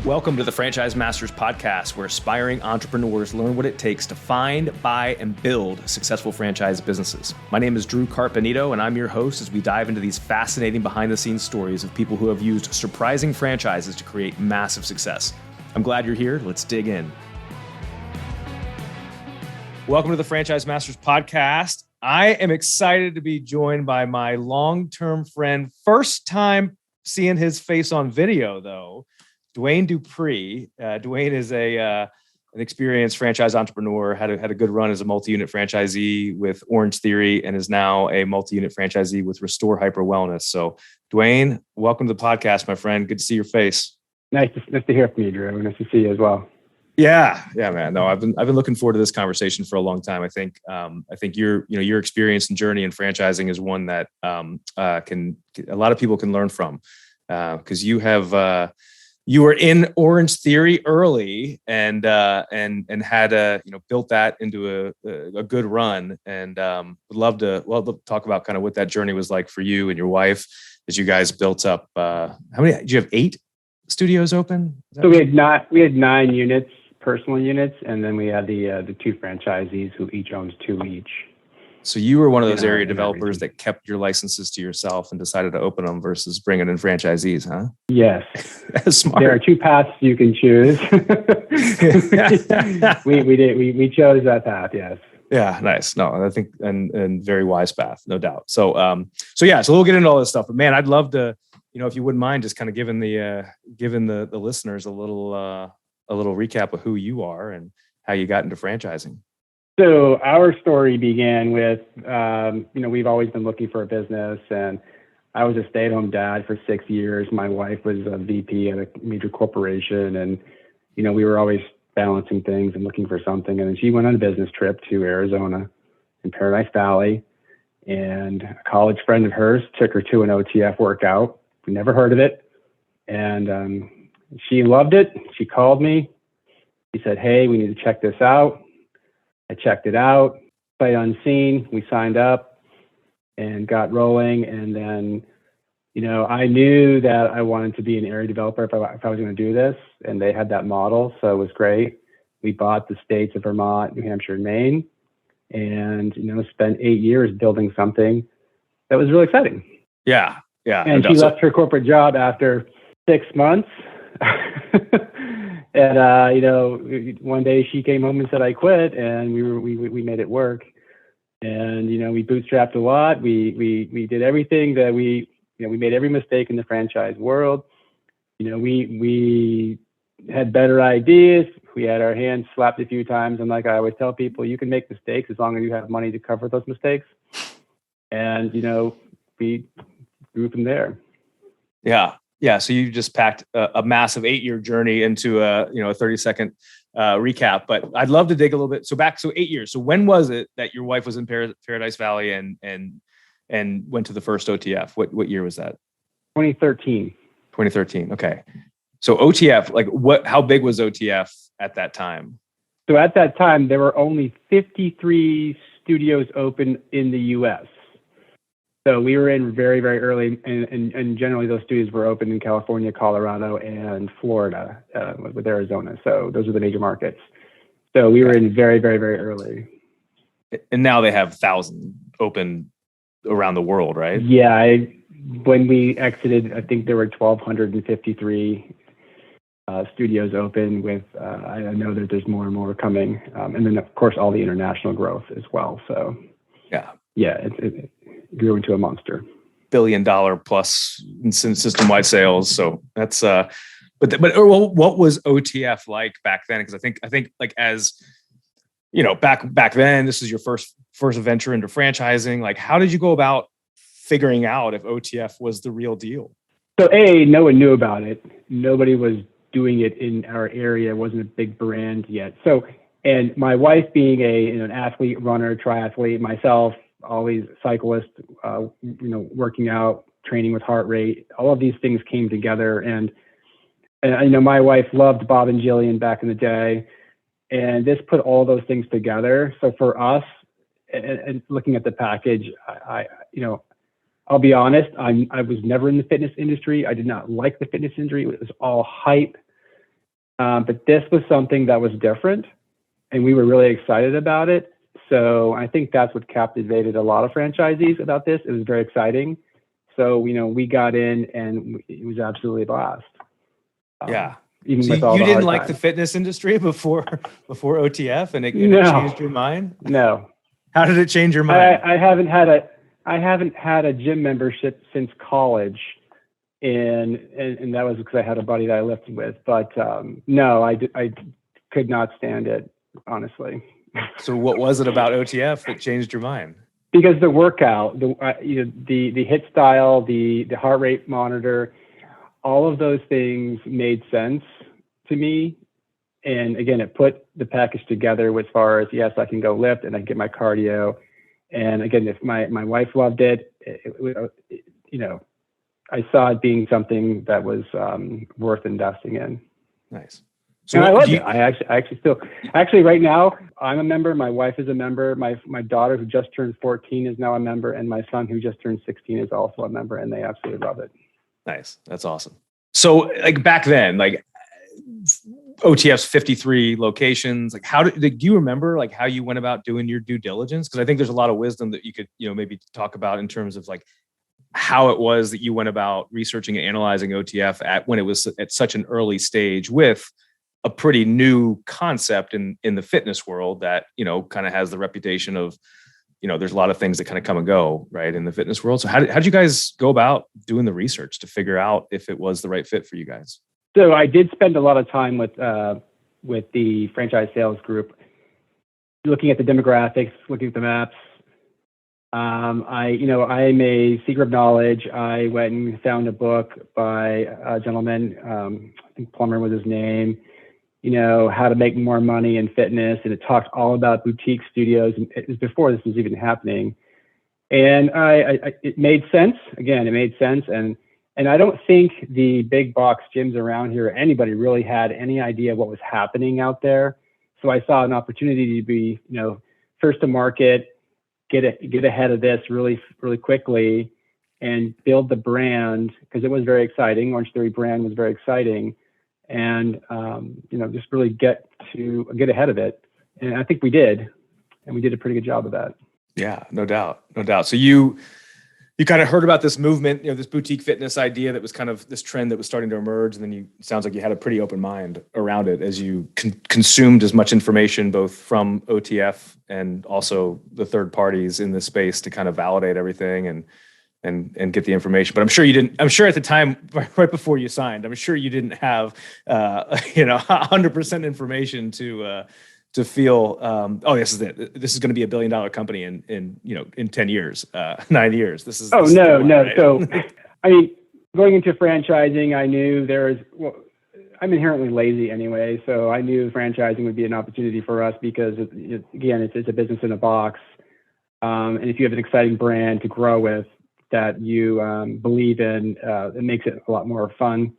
Welcome to the Franchise Masters podcast, where aspiring entrepreneurs learn what it takes to find, buy, and build successful franchise businesses. My name is Drew Carpenito, and I'm your host as we dive into these fascinating behind-the-scenes stories of people who have used surprising franchises to create massive success. I'm glad you're here. Let's dig in. Welcome to the Franchise Masters podcast. I am excited to be joined by my long-term friend, first time seeing his face on video, though, Dwayne Duprey. Dwayne is an experienced franchise entrepreneur, had a good run as a multi-unit franchisee with Orangetheory, and is now a multi-unit franchisee with Restore Hyper Wellness. So, Dwayne, welcome to the podcast, my friend. Good to see your face. Nice to hear from you, Drew. Nice to see you as well. Yeah, man. No, I've been looking forward to this conversation for a long time. I think your experience and journey in franchising is one that a lot of people can learn from, because you were in Orangetheory early and had built that into a good run, and would love to talk about kind of what that journey was like for you and your wife as you guys built up. How many? Did you have 8 studios open? So we had 9 units, personal units, and then we had the 2 franchisees who each owns 2 each. So you were one of those area developers that kept your licenses to yourself and decided to open them versus bringing in franchisees, huh? Yes. That's smart. There are 2 paths you can choose. we chose that path, yes. Yeah, nice. No, I think and very wise path, no doubt. So we'll get into all this stuff. But man, I'd love to, if you wouldn't mind, just kind of giving the listeners a little recap of who you are and how you got into franchising. So our story began with, we've always been looking for a business, and I was a stay-at-home dad for 6 years. My wife was a VP at a major corporation, and, we were always balancing things and looking for something. And then she went on a business trip to Arizona in Paradise Valley, and a college friend of hers took her to an OTF workout. We never heard of it. And she loved it. She called me. She said, "Hey, we need to check this out." I checked it out, sight unseen. We signed up and got rolling. And then, I knew that I wanted to be an area developer if I was going to do this. And they had that model. So it was great. We bought the states of Vermont, New Hampshire, and Maine, and, spent 8 years building something that was really exciting. Yeah. Yeah. And she left her corporate job after 6 months. And, one day she came home and said, "I quit," and we made it work. And, we bootstrapped a lot. We did everything that we made every mistake in the franchise world. We had better ideas. We had our hands slapped a few times. And like I always tell people, you can make mistakes as long as you have money to cover those mistakes. And, we grew from there. Yeah. Yeah, so you just packed a massive 8-year journey into a 30-second recap. But I'd love to dig a little bit. So 8 years. So when was it that your wife was in Paradise Valley and went to the first OTF? What year was that? 2013. 2013. Okay. So OTF, how big was OTF at that time? So at that time, there were only 53 studios open in the U.S. So we were in very, very early, and generally those studios were open in California, Colorado, and Florida, with Arizona. So those are the major markets. So we were in very, very, very early. And now they have thousands open around the world, right? Yeah. When we exited, I think there were 1,253 studios open with, I know that there's more and more coming. And then, of course, all the international growth as well. So it grew into a monster. $1 billion plus in system-wide sales. So that's but what was OTF like back then? Because I think like, as back then, this is your first venture into franchising. Like, how did you go about figuring out if OTF was the real deal? So no one knew about it. Nobody was doing it in our area. It wasn't a big brand yet. So, and my wife being an athlete, runner, triathlete, myself, always cyclist, working out, training with heart rate, all of these things came together. And my wife loved Bob and Jillian back in the day, and this put all those things together. So for us, and looking at the package, I'll be honest, I was never in the fitness industry. I did not like the fitness industry. It was all hype. But this was something that was different, and we were really excited about it. So I think that's what captivated a lot of franchisees about this. It was very exciting. So, we got in, and it was absolutely a blast. Yeah. Even So with all you the didn't hard like times. the fitness industry before OTF, and it No. changed your mind? No. How did it change your mind? I haven't had a gym membership since college, and that was because I had a buddy that I lifted with. But no, I could not stand it, honestly. So what was it about OTF that changed your mind? Because the workout, the HIIT style, the heart rate monitor, all of those things made sense to me. And again, it put the package together as far as, yes, I can go lift and I can get my cardio. And again, if my wife loved it, I saw it being something that was worth investing in. Nice. So I love it. Actually right now I'm a member. My wife is a member. My daughter, who just turned 14, is now a member, and my son, who just turned 16, is also a member, and they absolutely love it. Nice. That's awesome. So like back then, like OTF's 53 locations, like do you remember like how you went about doing your due diligence? Because I think there's a lot of wisdom that you could, maybe talk about in terms of like how it was that you went about researching and analyzing OTF when it was at such an early stage with a pretty new concept in the fitness world that, kind of has the reputation of, there's a lot of things that kind of come and go, right, in the fitness world. So how did you guys go about doing the research to figure out if it was the right fit for you guys? So I did spend a lot of time with the franchise sales group, looking at the demographics, looking at the maps. I'm a seeker of knowledge. I went and found a book by a gentleman, I think Plummer was his name, how to make more money in fitness. And it talked all about boutique studios. And it was before this was even happening. And it made sense. Again, it made sense. And I don't think the big box gyms around here, anybody really had any idea what was happening out there. So I saw an opportunity to be, first to market, get ahead of this really, really quickly, and build the brand, because it was very exciting. Orangetheory brand was very exciting, and just really get ahead of it. And I think we did, and we did a pretty good job of that. Yeah, no doubt. So you kind of heard about this movement, this boutique fitness idea that was kind of this trend that was starting to emerge. And then it sounds like you had a pretty open mind around it as you consumed as much information, both from OTF and also the third parties in this space, to kind of validate everything and get the information. But I'm sure at the time, right before you signed, I'm sure you didn't have, 100% information to feel, this is it. This is going to be $1 billion company in 10 years, 9 years. This is. No. Right? So, I mean, going into franchising, I knew I'm inherently lazy anyway. So I knew franchising would be an opportunity for us because it's a business in a box. And if you have an exciting brand to grow with that you believe in, it makes it a lot more fun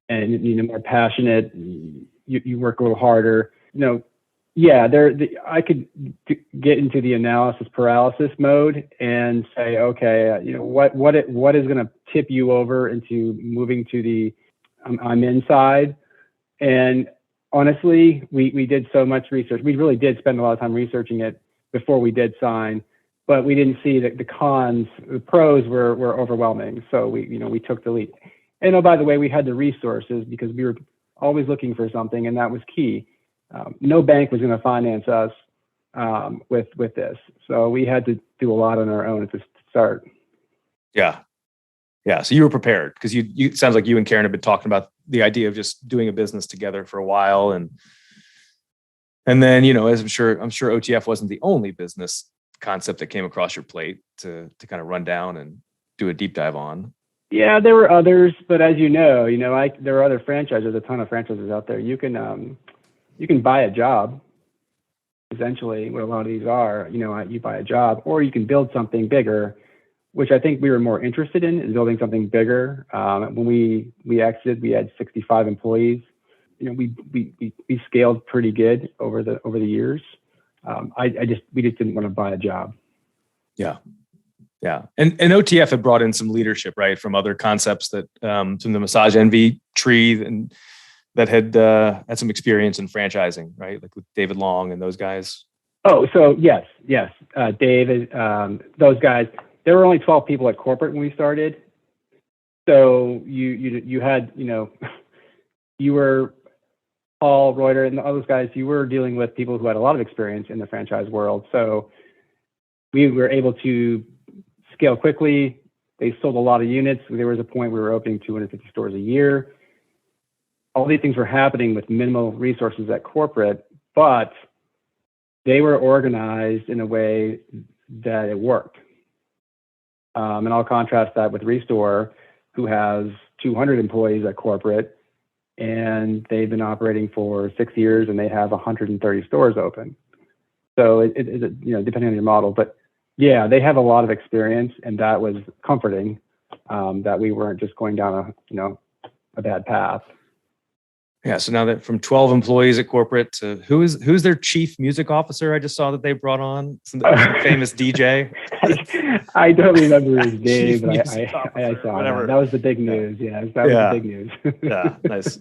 and more passionate. You work a little harder. Yeah, I could get into the analysis paralysis mode and say, okay, what is going to tip you over into moving to the I'm inside. And honestly, we did so much research. We really did spend a lot of time researching it before we did sign, but we didn't see that the cons. The pros were overwhelming. So we took the lead. And oh, by the way, we had the resources because we were always looking for something, and that was key. No bank was going to finance us with this, so we had to do a lot on our own at the start. Yeah. So you were prepared because you it sounds like you and Karen have been talking about the idea of just doing a business together for a while, and then as I'm sure OTF wasn't the only business concept that came across your plate to kind of run down and do a deep dive on. Yeah, there were others, but as there are other franchises, a ton of franchises out there. You can buy a job, essentially what a lot of these are, you buy a job, or you can build something bigger, which I think we were more interested in building something bigger. When we exited, we had 65 employees. We scaled pretty good over the years. We just didn't want to buy a job. Yeah. And OTF had brought in some leadership, right, from other concepts that, from the Massage Envy tree and that had some experience in franchising, right? Like with David Long and those guys. Oh, so yes. David, those guys, there were only 12 people at corporate when we started. So you had, you were Paul Reuter and all those guys, you were dealing with people who had a lot of experience in the franchise world. So we were able to scale quickly. They sold a lot of units. There was a point we were opening 250 stores a year. All these things were happening with minimal resources at corporate, but they were organized in a way that it worked. And I'll contrast that with Restore, who has 200 employees at corporate, and they've been operating for 6 years, and they have 130 stores open. So it depending on your model, but yeah, they have a lot of experience, and that was comforting, that we weren't just going down a bad path. Yeah. So now that from 12 employees at corporate to who's their chief music officer? I just saw that they brought on some famous DJ. I don't remember his name, but I saw whatever. That was the big news. Yeah, that was the big news. Yeah, nice.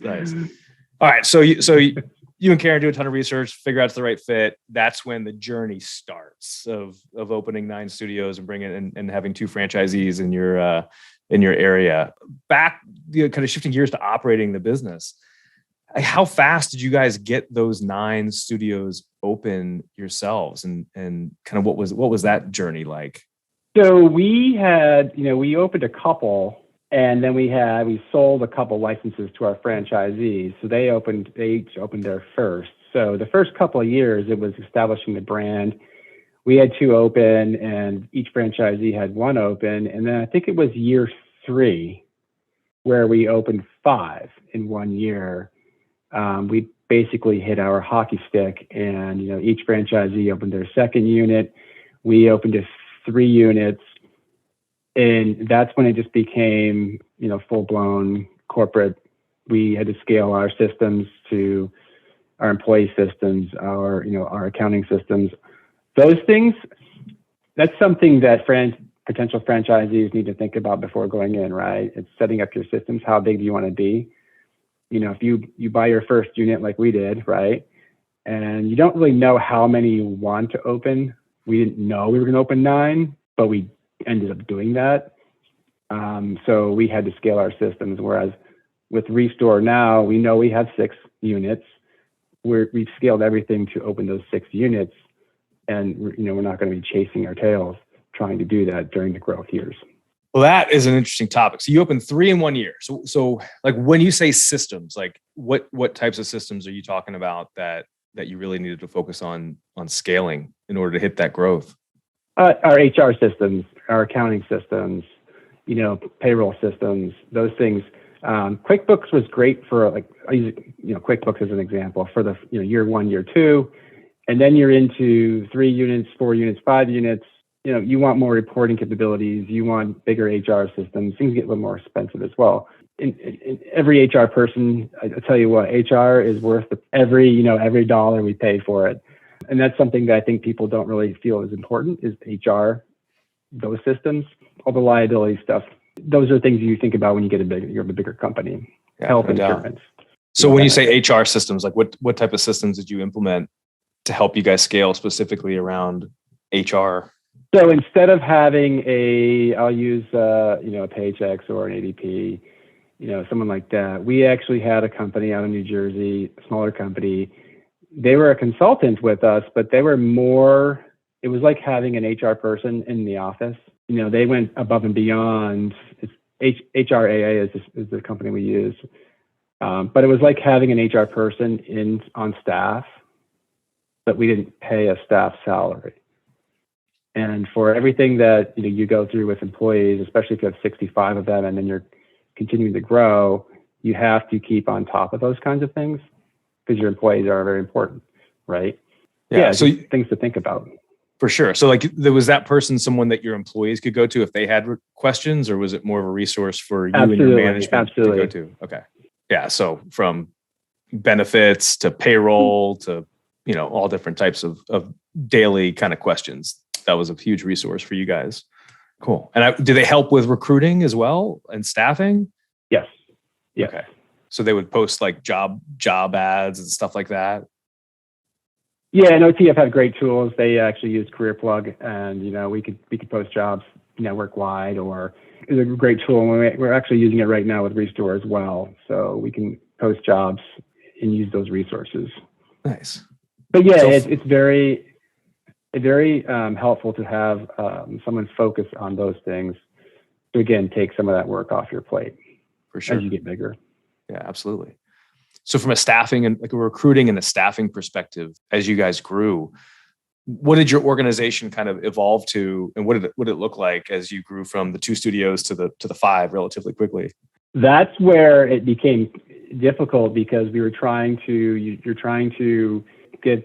All right. So you and Karen do a ton of research, figure out it's the right fit. That's when the journey starts of opening 9 studios and bringing in and having 2 franchisees in your area. Back, kind of shifting gears to operating the business. How fast did you guys get those 9 studios open yourselves, and kind of what was that journey like? So we had, we opened a couple, and then we sold a couple licenses to our franchisees. So they each opened their first. So the first couple of years, it was establishing the brand. We had 2 open, and each franchisee had 1 open. And then I think it was year 3 where we opened 5 in 1 year. We basically hit our hockey stick, and each franchisee opened their second unit. We opened 3 units, and that's when it just became full blown corporate. We had to scale our systems to our employee systems, our accounting systems. Those things, that's something that potential franchisees need to think about before going in, right? It's setting up your systems. How big do you want to be? If you buy your first unit like we did, right, and you don't really know how many you want to open. We didn't know we were going to open 9, but we ended up doing that. So we had to scale our systems. Whereas with Restore now, we know we have 6 units. We've scaled everything to open those 6 units, and we're not going to be chasing our tails trying to do that during the growth years. Well, that is an interesting topic. So you opened 3 in 1 year. So like when you say systems, like what types of systems are you talking about that you really needed to focus on scaling in order to hit that growth? Our HR systems, our accounting systems, payroll systems, those things. QuickBooks was great for I use QuickBooks as an example for the year 1, year 2, and then you're into 3 units, 4 units, 5 units. You want more reporting capabilities. You want bigger HR systems. Things get a little more expensive as well. In every HR person, I tell you what, HR is worth every dollar we pay for it. And that's something that I think people don't really feel is important is HR, those systems, all the liability stuff. Those are things you think about when you you're a bigger company. Yeah, health no doubt. insurance. So when you say HR systems, like what type of systems did you implement to help you guys scale specifically around HR? So instead of having I'll use a Paychex or an ADP, someone like that. We actually had a company out in New Jersey, a smaller company. They were a consultant with us, but they were more. It was like having an HR person in the office. They went above and beyond. It's HRAA is the company we use, but it was like having an HR person on staff, but we didn't pay a staff salary. And for everything that you go through with employees, especially if you have 65 of them and then you're continuing to grow, you have to keep on top of those kinds of things because your employees are very important, right? Yeah, so things to think about. For sure. So was that person someone that your employees could go to if they had questions, or was it more of a resource for you and your management to go to? Okay. Yeah. So from benefits to payroll to, all different types of daily kind of questions. That was a huge resource for you guys. Cool. And do they help with recruiting as well and staffing? Yes. Yeah. Okay. So they would post like job ads and stuff like that. Yeah, and OTF had great tools. They actually used Career Plug, and we could post jobs network wide, or it's a great tool. And we're actually using it right now with Restore as well, so we can post jobs and use those resources. Nice. But yeah, it's very helpful to have someone focus on those things to again take some of that work off your plate. For sure. As you get bigger. Yeah, absolutely. So from a staffing and like a recruiting and a staffing perspective, as you guys grew, what did your organization kind of evolve to, and what did it look like as you grew from the 2 studios to the 5 relatively quickly? That's where it became difficult, because you're trying to give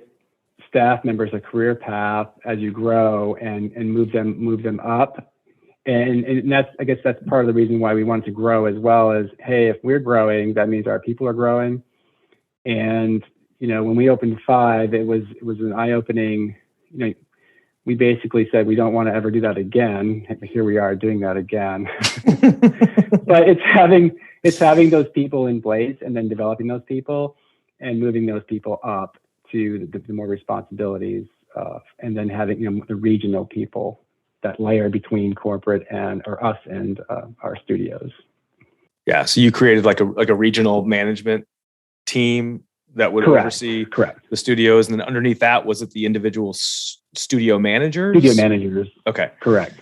staff members a career path as you grow and move them up. And I guess that's part of the reason why we wanted to grow as well. As, hey, if we're growing, that means our people are growing. And when we opened 5, it was an eye-opening. We basically said we don't want to ever do that again. Here we are doing that again. But it's having those people in place, and then developing those people and moving those people up to the more responsibilities, and then having the regional people that layer between corporate or us and our studios. Yeah. So you created like a regional management team that would oversee the studios, and then underneath that, was it the individual studio managers? Studio managers. Okay. Correct.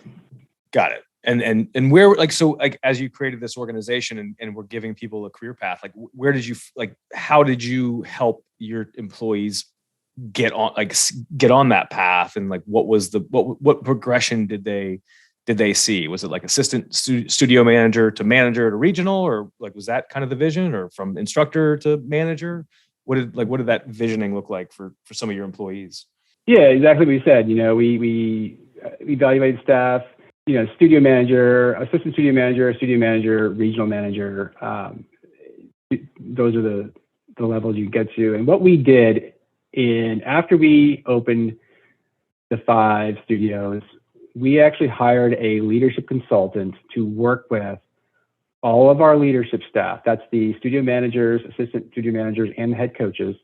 Got it. And where, like, so like, as you created this organization and we're giving people a career path, like, where did you, like, how did you help your employees get on that path? And like, what was what progression did they see? Was it like assistant studio manager to regional, or like, was that kind of the vision, or from instructor to manager? What did that visioning look like for some of your employees? Yeah, exactly what you said. We evaluated staff, studio manager, assistant studio manager, regional manager. Those are the levels you get to. And what we did after we opened the 5 studios, we actually hired a leadership consultant to work with all of our leadership staff. That's the studio managers, assistant studio managers, and head coaches.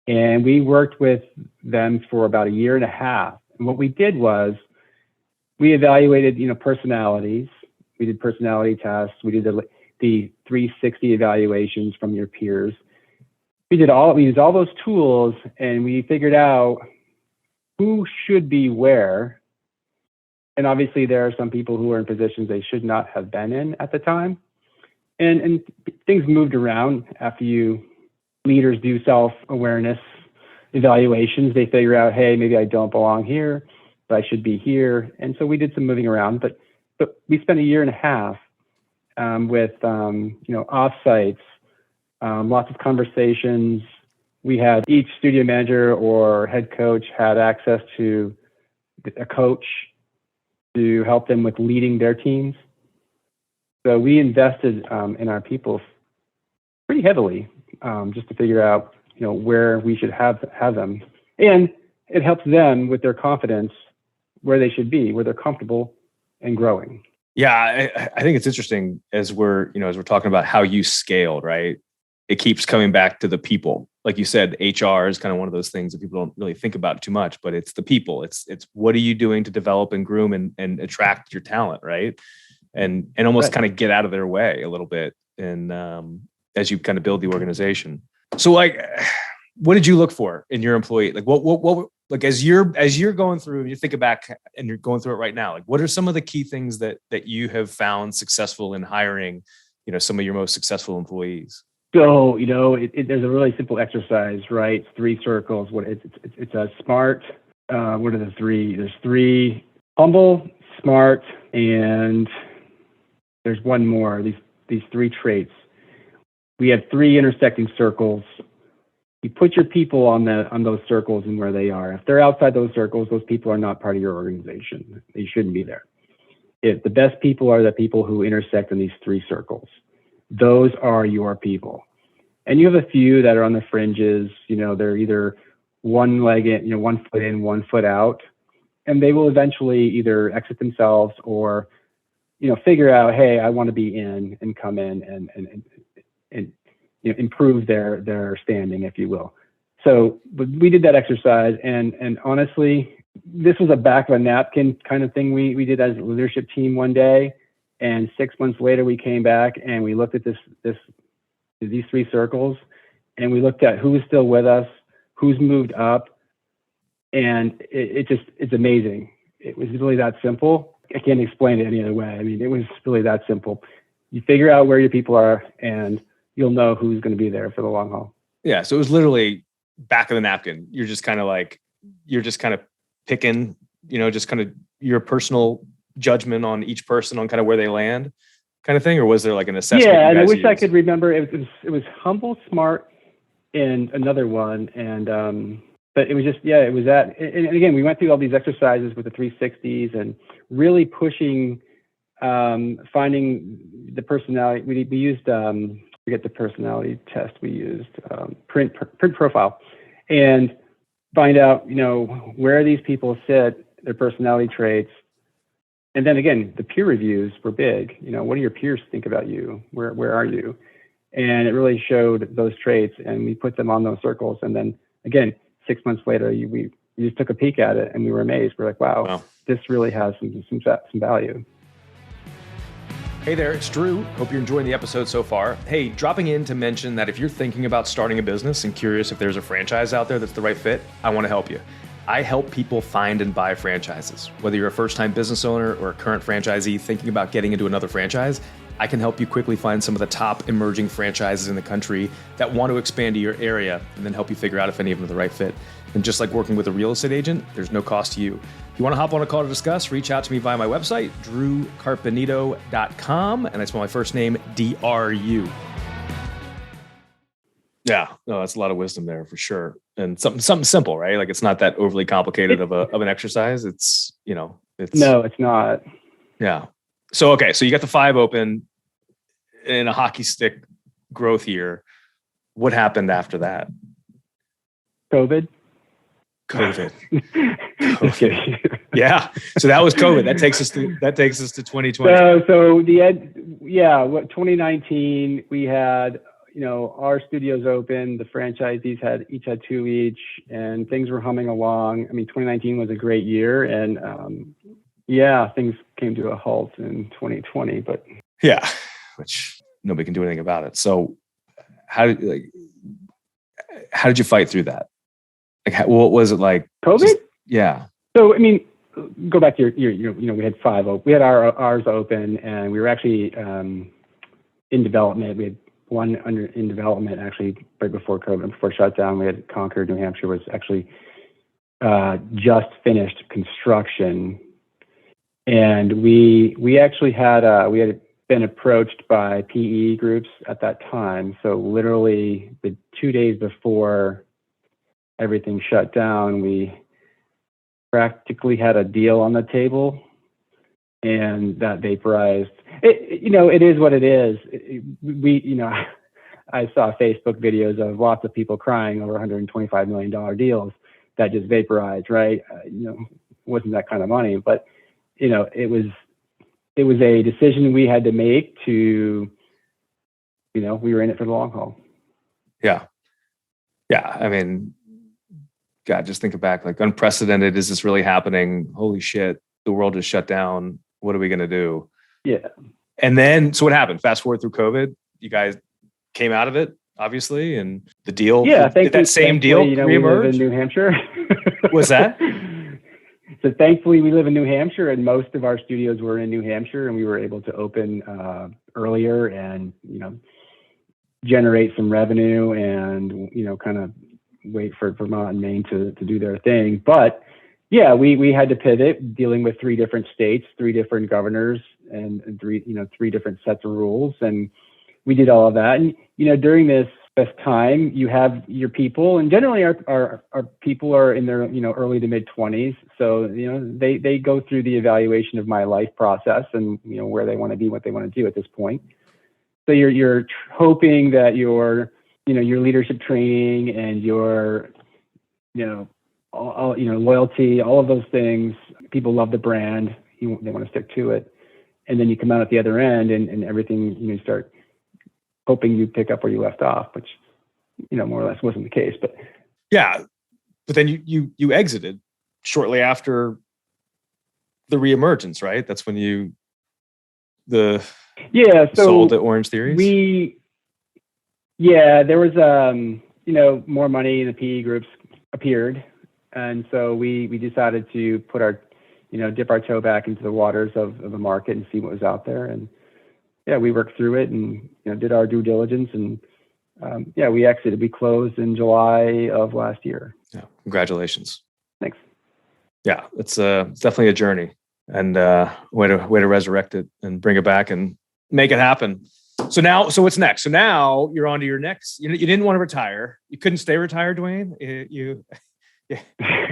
And we worked with them for about 1.5 years. And what we did was we evaluated, personalities. We did personality tests. We did the 360 evaluations from your peers. We used all those tools, and we figured out who should be where. And obviously there are some people who are in positions they should not have been in at the time. And things moved around after leaders do self-awareness evaluations. They figure out, hey, maybe I don't belong here, but I should be here. And so we did some moving around, but we spent 1.5 years with offsites, lots of conversations. We had each studio manager or head coach had access to a coach to help them with leading their teams. So we invested in our people pretty heavily, just to figure out, where we should have them. And it helps them with their confidence, where they should be, where they're comfortable and growing. Yeah, I think it's interesting as we're talking about how you scaled, right? It keeps coming back to the people. Like you said, HR is kind of one of those things that people don't really think about too much, but it's the people. It's what are you doing to develop and groom and attract your talent, right? And almost kind of get out of their way a little bit, and as you kind of build the organization. So like, what did you look for in your employee? Like what like as you're going through, you think back and you're going through it right now, like what are some of the key things that you have found successful in hiring, some of your most successful employees? So, there's a really simple exercise, right? It's 3 circles. It's a SMART. What are the 3? There's 3: humble, smart, and there's one more. These 3 traits. We have 3 intersecting circles. You put your people on those circles and where they are. If they're outside those circles, those people are not part of your organization. They shouldn't be there. If the best people are the people who intersect in these 3 circles. Those are your people. And you have a few that are on the fringes, they're either one leg in, 1 foot in, 1 foot out, and they will eventually either exit themselves or, figure out, hey, I want to be in and come in and improve their standing, if you will. So we did that exercise, and honestly, this was a back of a napkin kind of thing we did as a leadership team one day. And 6 months later, we came back and we looked at these 3 circles, and we looked at who was still with us, who's moved up, and it's amazing. It was really that simple. I can't explain it any other way. I mean, it was really that simple. You figure out where your people are, and you'll know who's going to be there for the long haul. Yeah. So it was literally back of the napkin. You're just kind of picking, just kind of your personal judgment on each person on kind of where they land kind of thing, or was there like an assessment? Yeah, and I wish I could remember. It was humble, smart, and another one, and but it was just, it was that. And again, we went through all these exercises with the 360s and really pushing, finding the personality. We used, forget the personality test we used, print profile, and find out, where these people sit, their personality traits. And then again, the peer reviews were big. What do your peers think about you? Where are you? And it really showed those traits, and we put them on those circles. And then again, 6 months later, we just took a peek at it, and we were amazed. We're like, wow. This really has some value. Hey there, it's Drew. Hope you're enjoying the episode so far. Hey, dropping in to mention that if you're thinking about starting a business and curious if there's a franchise out there that's the right fit, I want to help you. I help people find and buy franchises. Whether you're a first-time business owner or a current franchisee thinking about getting into another franchise, I can help you quickly find some of the top emerging franchises in the country that want to expand to your area, and then help you figure out if any of them are the right fit. And just like working with a real estate agent, there's no cost to you. If you want to hop on a call to discuss, reach out to me via my website, drewcarpenito.com, and I spell my first name, D-R-U. Yeah, no, that's a lot of wisdom there for sure. And something simple, right? Like it's not that overly complicated of an exercise. It's, no, it's not. Yeah. So, okay. So you got the 5 open in a hockey stick growth year. What happened after that? COVID. Just kidding. Yeah. So that was COVID. That takes us to 2020. So the end, 2019, we had, our studios open, the franchisees each had 2 each, and things were humming along. I mean, 2019 was a great year, and things came to a halt in 2020, but which nobody can do anything about it. So how did you fight through that? Like, what was it like? COVID? So, I mean, go back to your we had 5 open. We had ours open, and we were actually in development. We had one in development actually right before COVID, before shutdown. We had Concord, New Hampshire was actually just finished construction. And we actually we had been approached by PE groups at that time. So literally the 2 days before everything shut down, we practically had a deal on the table, and that vaporized. It is what it is. I saw Facebook videos of lots of people crying over $125 million deals that just vaporized, right? Wasn't that kind of money, but it was a decision we had to make to, we were in it for the long haul. Yeah. Yeah. I mean, God, just think back, like unprecedented. Is this really happening? Holy shit. The world just shut down. What are we going to do? Yeah. And then, so what happened? Fast forward through COVID, you guys came out of it, obviously, and the deal. Yeah. Did that same deal reemerge? We live in New Hampshire. What's that? So thankfully we live in New Hampshire, and most of our studios were in New Hampshire, and we were able to open earlier and, generate some revenue and, kind of wait for Vermont and Maine to do their thing. But yeah, we had to pivot, dealing with 3 different states, 3 different governors, and 3 different sets of rules. And we did all of that. And, during this time, you have your people, and generally our people are in their, early to mid 20s. So, they go through the evaluation of my life process and, where they want to be, what they want to do at this point. So you're hoping that your leadership training and your, loyalty, all of those things, people love the brand, they want to stick to it. And then you come out at the other end and everything, start hoping you'd pick up where you left off, which, more or less wasn't the case. But yeah, but then you exited shortly after the reemergence, right? That's when so sold at Orangetheory. There was more money, and the PE groups appeared, and so we decided to put our dip our toe back into the waters of the market and see what was out there. And we worked through it and did our due diligence, and we exited. We closed in July of last year. Yeah, congratulations. Thanks. Yeah, it's definitely a journey, and way to resurrect it and bring it back and make it happen. So what's next? So now you're on to your next. You didn't want to retire. You couldn't stay retired, Dwayne.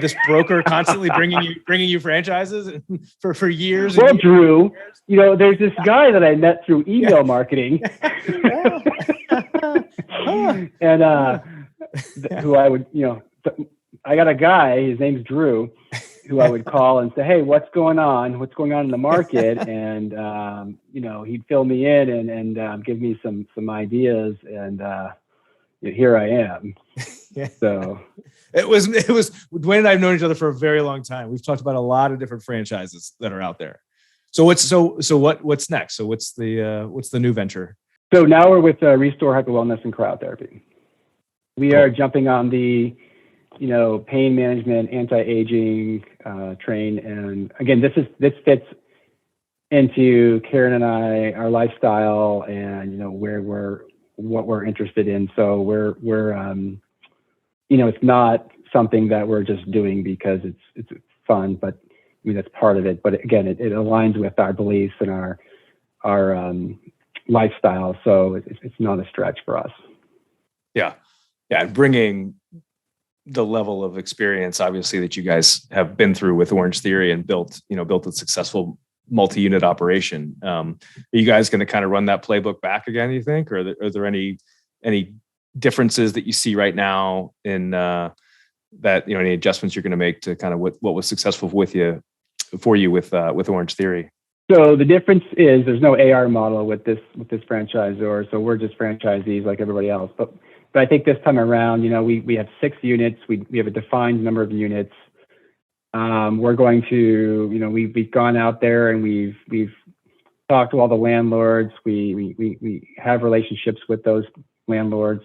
This broker constantly bringing you franchises for years. Well, Drew, there's this guy that I met through email marketing, and who I would, I got a guy. His name's Drew, who I would call and say, "Hey, what's going on? What's going on in the market?" And he'd fill me in and give me some ideas, and here I am. So. It was Dwayne and I have known each other for a very long time. We've talked about a lot of different franchises that are out there. So what's next? So what's the new venture? So now we're with Restore Hyper Wellness and Cryotherapy. We are jumping on the pain management, anti-aging train, and again, this fits into Karen and I, our lifestyle, and what we're interested in. So we're it's not something that we're just doing because it's fun, but that's part of it. But again, it aligns with our beliefs and our lifestyle. So it's not a stretch for us. Yeah. Yeah. Bringing the level of experience, obviously, that you guys have been through with Orangetheory and built a successful multi-unit operation. Are you guys going to kind of run that playbook back again, you think? Or are there any differences that you see right now in that, any adjustments you're going to make to kind of what was successful for you with Orangetheory? So the difference is there's no AR model with this franchisor. So we're just franchisees like everybody else. But I think this time around, we have 6 units. We have a defined number of units. We're going to, we've gone out there and we've talked to all the landlords. We have relationships with those landlords.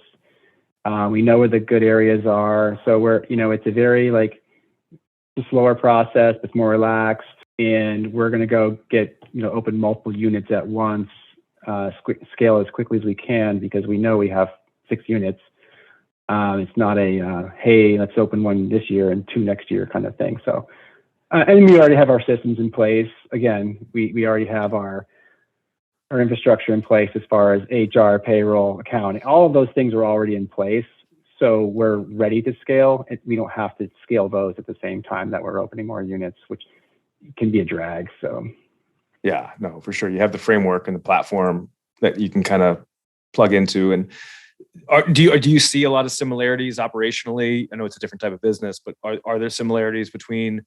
We know where the good areas are. So we're, it's a very a slower process. It's more relaxed, and we're going to go get, open multiple units at once, scale as quickly as we can, because we know we have 6 units. It's not hey, let's open 1 this year and 2 next year kind of thing. So, and we already have our systems in place. Again, we already have our infrastructure in place as far as HR, payroll, accounting. All of those things are already in place. So we're ready to scale. We don't have to scale those at the same time that we're opening more units, which can be a drag. So, yeah, no, for sure. You have the framework and the platform that you can kind of plug into. And do you see a lot of similarities operationally? I know it's a different type of business, but are there similarities between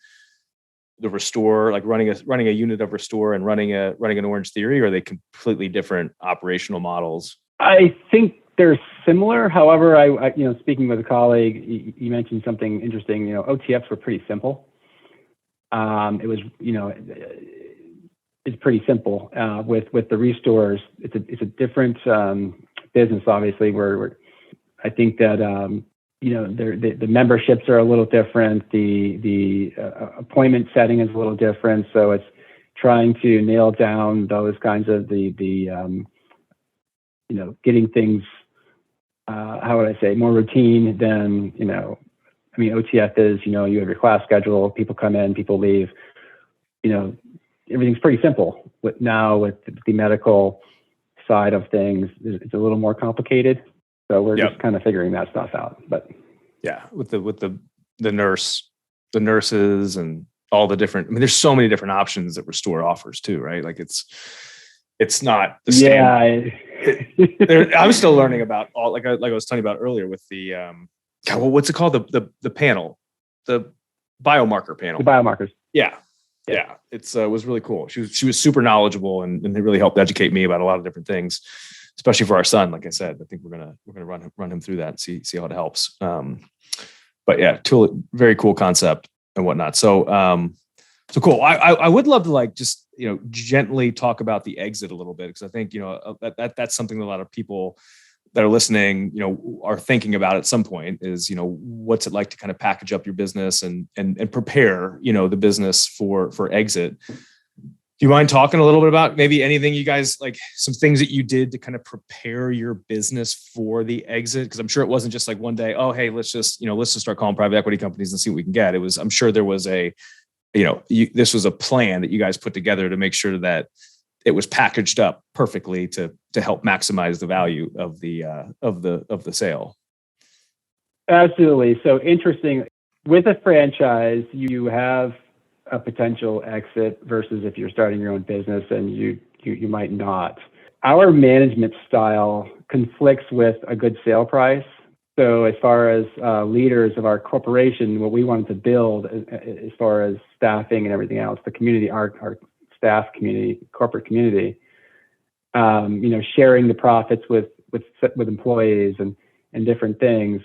the Restore, like running a unit of Restore and running an Orangetheory, or are they completely different operational models? I think they're similar. However, I speaking with a colleague, you mentioned something interesting. OTFs were pretty simple. It was, it's pretty simple. With the Restores, it's a different business. Obviously, where I think that the memberships are a little different. The appointment setting is a little different. So it's trying to nail down those kinds of getting things, how would I say, more routine than, OTF is, you have your class schedule, people come in, people leave, everything's pretty simple. With the medical side of things, it's a little more complicated. So we're just kind of figuring that stuff out. But yeah, with the nurses and all the different, there's so many different options that Restore offers too, right? Like it's not the same. I'm still learning about all, like I was telling you about earlier with the, what's it called? The panel, the biomarker panel. The biomarkers. Yeah. It's was really cool. She was super knowledgeable and it really helped educate me about a lot of different things. especially for our son. Like I said, I think we're gonna run him through that and see how it helps. But yeah, very cool concept and whatnot. So cool. I would love to like just, gently talk about the exit a little bit, because I think, that's something that a lot of people that are listening, are thinking about at some point is, what's it like to kind of package up your business and prepare, the business for exit. Do you mind talking a little bit about maybe anything you guys, like some things that you did to kind of prepare your business for the exit? Because I'm sure it wasn't just like one day, oh, hey, let's just start calling private equity companies and see what we can get. I'm sure there was this was a plan that you guys put together to make sure that it was packaged up perfectly to help maximize the value of the sale. Absolutely. So interesting. With a franchise, you have a potential exit versus if you're starting your own business and you might not. Our management style conflicts with a good sale price. So as far as leaders of our corporation, what we wanted to build as far as staffing and everything else, the community, our staff community, corporate community, sharing the profits with employees and different things,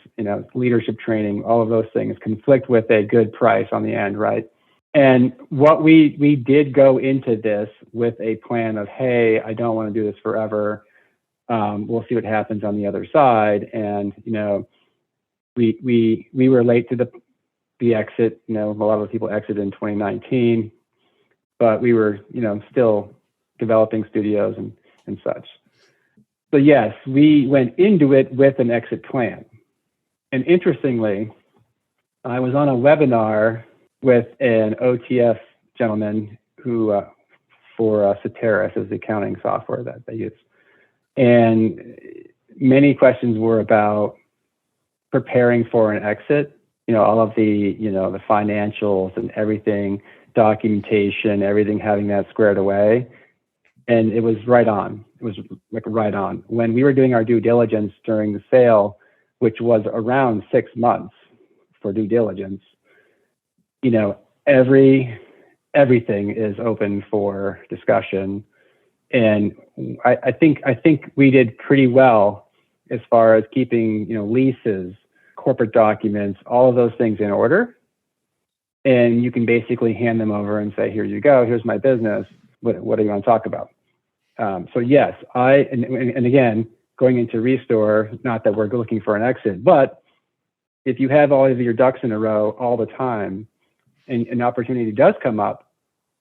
leadership training, all of those things conflict with a good price on the end, right? And what we did go into this with a plan of, hey, I don't want to do this forever. We'll see what happens on the other side. And, we were late to the exit. A lot of people exited in 2019, but we were, still developing studios and such. So yes, we went into it with an exit plan. And interestingly, I was on a webinar with an OTF gentleman who, for Ceteris is the accounting software that they use. And many questions were about preparing for an exit, all of the, the financials and everything, documentation, everything, having that squared away. And it was right on. It was like right on. When we were doing our due diligence during the sale, which was around 6 months for due diligence, everything is open for discussion. And I think we did pretty well as far as keeping, leases, corporate documents, all of those things in order. And you can basically hand them over and say, here you go, here's my business. What do you want to talk about? So yes, and again, going into Restore, not that we're looking for an exit, but if you have all of your ducks in a row all the time and an opportunity does come up,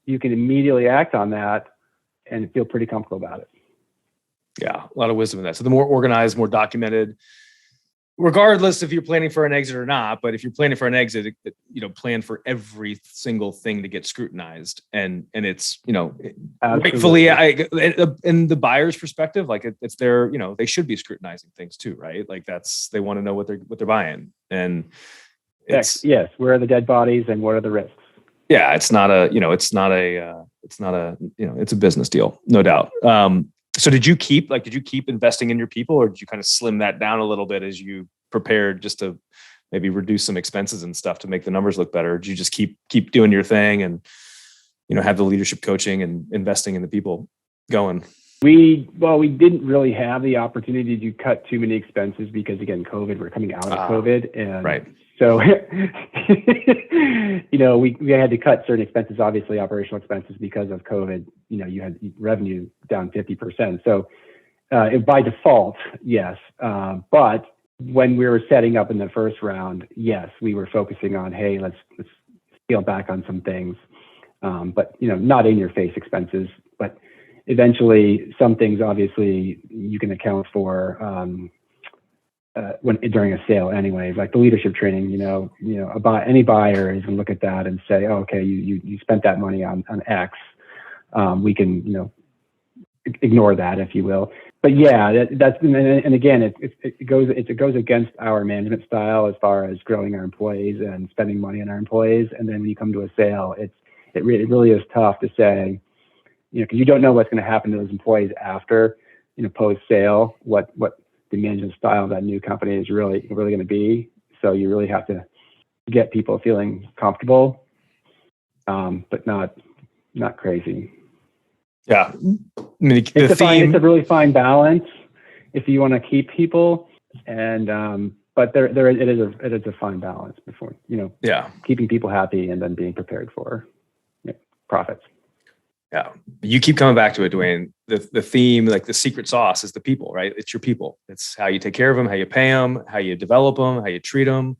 you can immediately act on that and feel pretty comfortable about it. Yeah, a lot of wisdom in that. So the more organized, more documented, regardless if you're planning for an exit or not, but if you're planning for an exit, plan for every single thing to get scrutinized. And it's, rightfully, in the buyer's perspective, like it's their, they should be scrutinizing things too, right? Like they want to know what they're buying. And yes. Where are the dead bodies and what are the risks? Yeah, it's a business deal, no doubt. So did you keep investing in your people, or did you kind of slim that down a little bit as you prepared just to maybe reduce some expenses and stuff to make the numbers look better? Or did you just keep doing your thing and, have the leadership coaching and investing in the people going? We didn't really have the opportunity to cut too many expenses because, again, COVID, we're coming out of COVID. And right. So, we had to cut certain expenses, obviously operational expenses because of COVID. You had revenue down 50%. So by default, yes. But when we were setting up in the first round, yes, we were focusing on, hey, let's scale back on some things. But, not in your face expenses, but eventually some things obviously you can account for during a sale anyway, like the leadership training. Any buyer is going to look at that and say, oh, okay, you spent that money on X. We can ignore that, if you will. But yeah, that's and again, it goes against our management style as far as growing our employees and spending money on our employees. And then when you come to a sale, it really is tough to say, because you don't know what's going to happen to those employees after, post sale, what the management style of that new company is really going to be. So you really have to get people feeling comfortable, but not crazy. Yeah. I mean, it's a really fine balance. if you want to keep people, and but it is a fine balance before, keeping people happy and then being prepared for profits. Yeah. You keep coming back to it, Dwayne. The theme, like the secret sauce, is the people, right? It's your people. It's how you take care of them, how you pay them, how you develop them, how you treat them.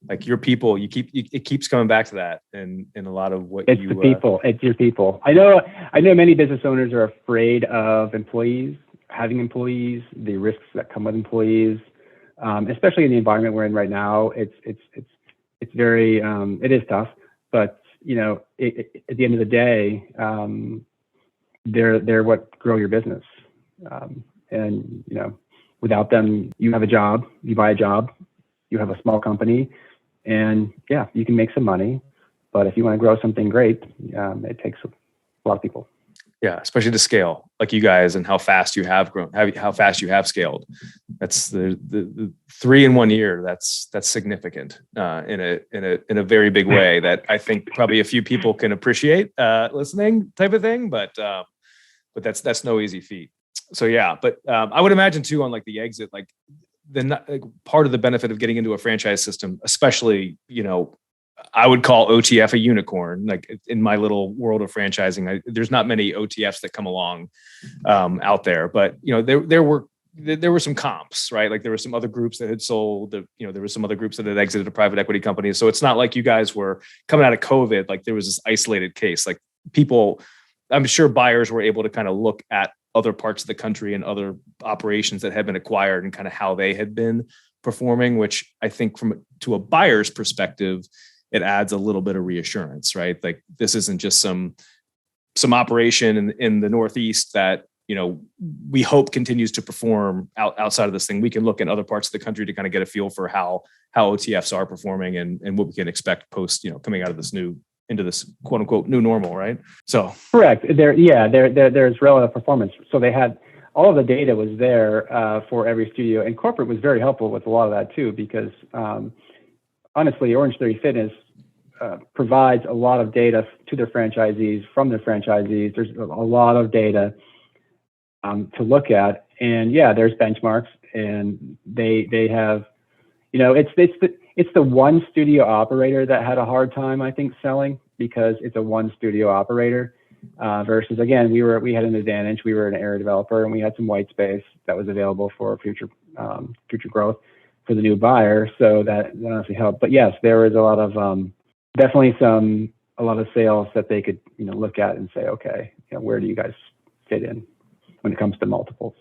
Like your people, it keeps coming back to that. And in a lot of what it's the people, it's your people. I know many business owners are afraid of having employees, the risks that come with employees, especially in the environment we're in right now. It's very, it is tough, but at the end of the day, they're what grow your business. And without them, you have a job, you buy a job, you have a small company, and you can make some money. But if you want to grow something great, it takes a lot of people. Yeah, especially to scale like you guys, and how fast you have grown, how fast you have scaled. That's the 3 in 1 year. That's significant in a very big way that I think probably a few people can appreciate listening, type of thing. But that's no easy feat. So yeah, but I would imagine too, on like the exit, like part of the benefit of getting into a franchise system, especially I would call OTF a unicorn. Like in my little world of franchising, there's not many OTFs that come along out there, but there were some comps, right? Like there were some other groups that had sold, there were some other groups that had exited a private equity company. So it's not like you guys were coming out of COVID, like there was this isolated case. Like I'm sure buyers were able to kind of look at other parts of the country and other operations that had been acquired and kind of how they had been performing, which I think to a buyer's perspective, it adds a little bit of reassurance, right? Like this isn't just some operation in the Northeast that, we hope continues to perform outside of this thing. We can look in other parts of the country to kind of get a feel for how OTFs are performing and what we can expect post, coming out of into this quote unquote new normal, right? So correct. There's relative performance. So they had all of the data was there for every studio, and corporate was very helpful with a lot of that too, because honestly, Orangetheory Fitness provides a lot of data to their franchisees, from their franchisees. There's a lot of data to look at, and there's benchmarks, and they have, it's the one studio operator that had a hard time, I think, selling, because it's a one studio operator versus, again, we had an advantage. We were an area developer, and we had some white space that was available for future growth for the new buyer. So that honestly helped. But yes, there was a lot of definitely a lot of sales that they could look at and say, okay, where do you guys fit in when it comes to multiples?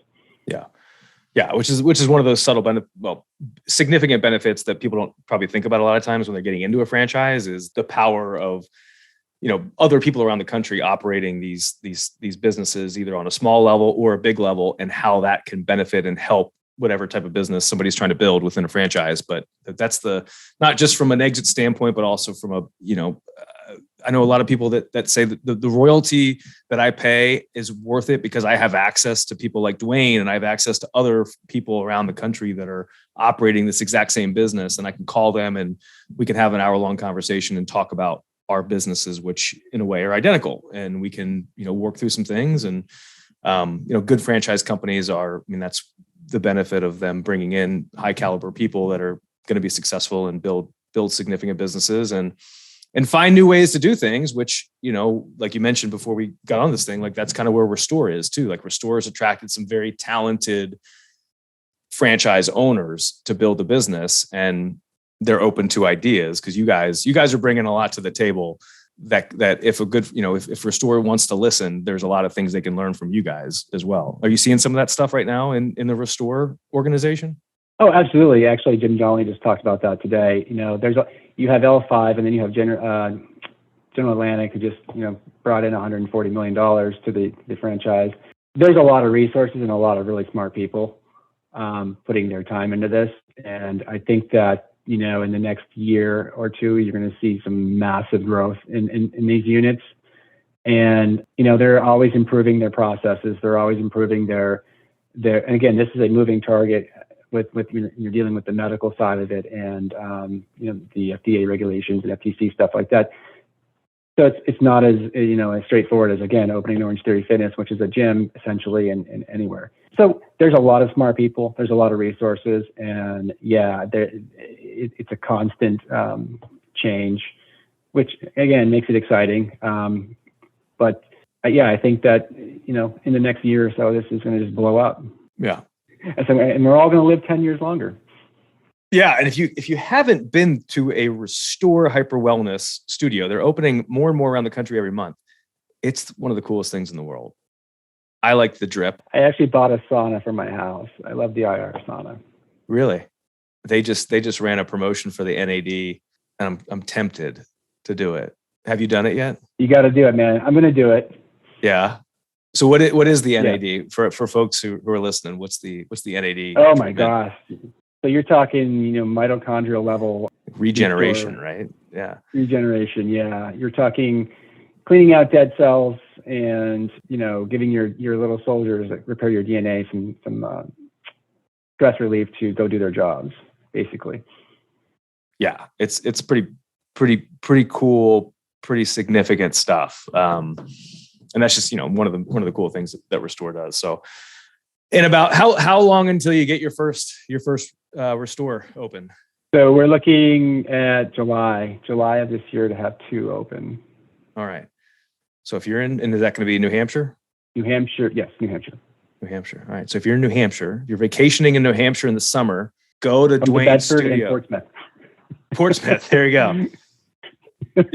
Yeah, which is one of those significant benefits that people don't probably think about a lot of times when they're getting into a franchise, is the power of other people around the country operating these businesses, either on a small level or a big level, and how that can benefit and help whatever type of business somebody's trying to build within a franchise. But that's not just from an exit standpoint, but also from I know a lot of people that say that the royalty that I pay is worth it because I have access to people like Dwayne, and I have access to other people around the country that are operating this exact same business. And I can call them and we can have an hour-long conversation and talk about our businesses, which in a way are identical. And we can, work through some things. And, good franchise companies that's the benefit of them bringing in high caliber people that are going to be successful and build significant businesses and find new ways to do things, which, like you mentioned before we got on this thing, like that's kind of where Restore is too. Like Restore has attracted some very talented franchise owners to build a business, and they're open to ideas, because you guys are bringing a lot to the table that if if Restore wants to listen, there's a lot of things they can learn from you guys as well. Are you seeing some of that stuff right now in the Restore organization? Oh, absolutely. Actually, Jim Jolly just talked about that today. You have L5, and then you have General Atlantic, who just brought in $140 million to the franchise. There's a lot of resources and a lot of really smart people putting their time into this, and I think that in the next year or two, you're going to see some massive growth in these units. And they're always improving their processes. They're always improving their. And again, this is a moving target. With you're dealing with the medical side of it, and the FDA regulations and FTC stuff like that. So it's not as as straightforward as, again, opening Orangetheory Fitness, which is a gym essentially, and anywhere. So there's a lot of smart people. There's a lot of resources, and yeah, it's a constant change, which again makes it exciting. But yeah, I think that in the next year or so, this is going to just blow up. Yeah, and we're all going to live 10 years longer. Yeah, and if you haven't been to a Restore Hyper Wellness studio, they're opening more and more around the country every month. It's one of the coolest things in the world. I like the drip. I actually bought a sauna for my house. I love the IR sauna. Really? They just ran a promotion for the NAD, and I'm tempted to do it. Have you done it yet? You got to do it, man. I'm going to do it. Yeah. So what is the NAD for folks who are listening? What's the NAD? Oh my gosh. So you're talking, mitochondrial level regeneration, right? Yeah. Regeneration. Yeah. You're talking cleaning out dead cells and, giving your little soldiers that repair your DNA some stress relief to go do their jobs, basically. Yeah. It's pretty cool, pretty significant stuff. And that's just, one of the cool things that Restore does. So, and about how long until you get your first Restore open? So we're looking at July of this year to have 2 open. All right. So if you're in, and is that going to be New Hampshire? New Hampshire. Yes. New Hampshire. New Hampshire. All right. So if you're in New Hampshire, you're vacationing in New Hampshire in the summer, go to Dwayne's studio. Portsmouth. Portsmouth. There you go.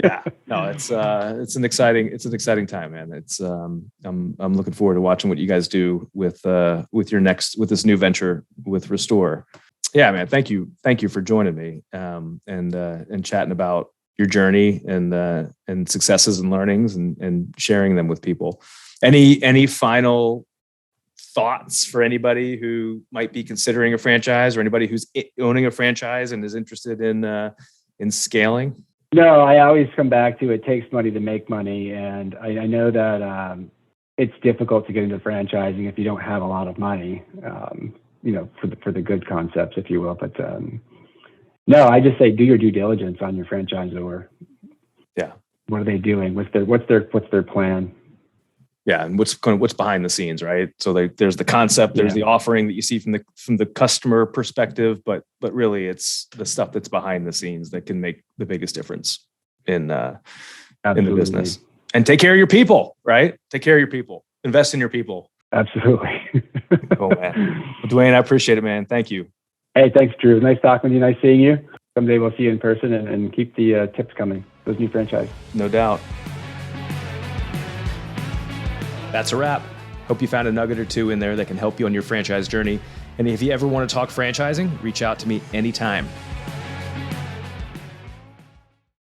Yeah. No, it's an exciting time, man. It's I'm looking forward to watching what you guys do with this new venture with Restore. Yeah, man. Thank you for joining me and chatting about your journey and successes and learnings and sharing them with people. Any final thoughts for anybody who might be considering a franchise or anybody who's owning a franchise and is interested in scaling? No, I always come back to it takes money to make money. And I know that it's difficult to get into franchising if you don't have a lot of money, for the good concepts, if you will. But no, I just say do your due diligence on your franchisor. Yeah. What are they doing? What's their plan? Yeah, and what's behind the scenes, right? So there's the concept, there's the offering that you see from the customer perspective, but really it's the stuff that's behind the scenes that can make the biggest difference in the business. And take care of your people, right? Take care of your people. Invest in your people. Absolutely. Oh man, well, Dwayne, I appreciate it, man. Thank you. Hey, thanks, Drew. Nice talking with you. Nice seeing you. Someday we'll see you in person and keep the tips coming. Those new franchise. No doubt. That's a wrap. Hope you found a nugget or two in there that can help you on your franchise journey. And if you ever want to talk franchising, reach out to me anytime.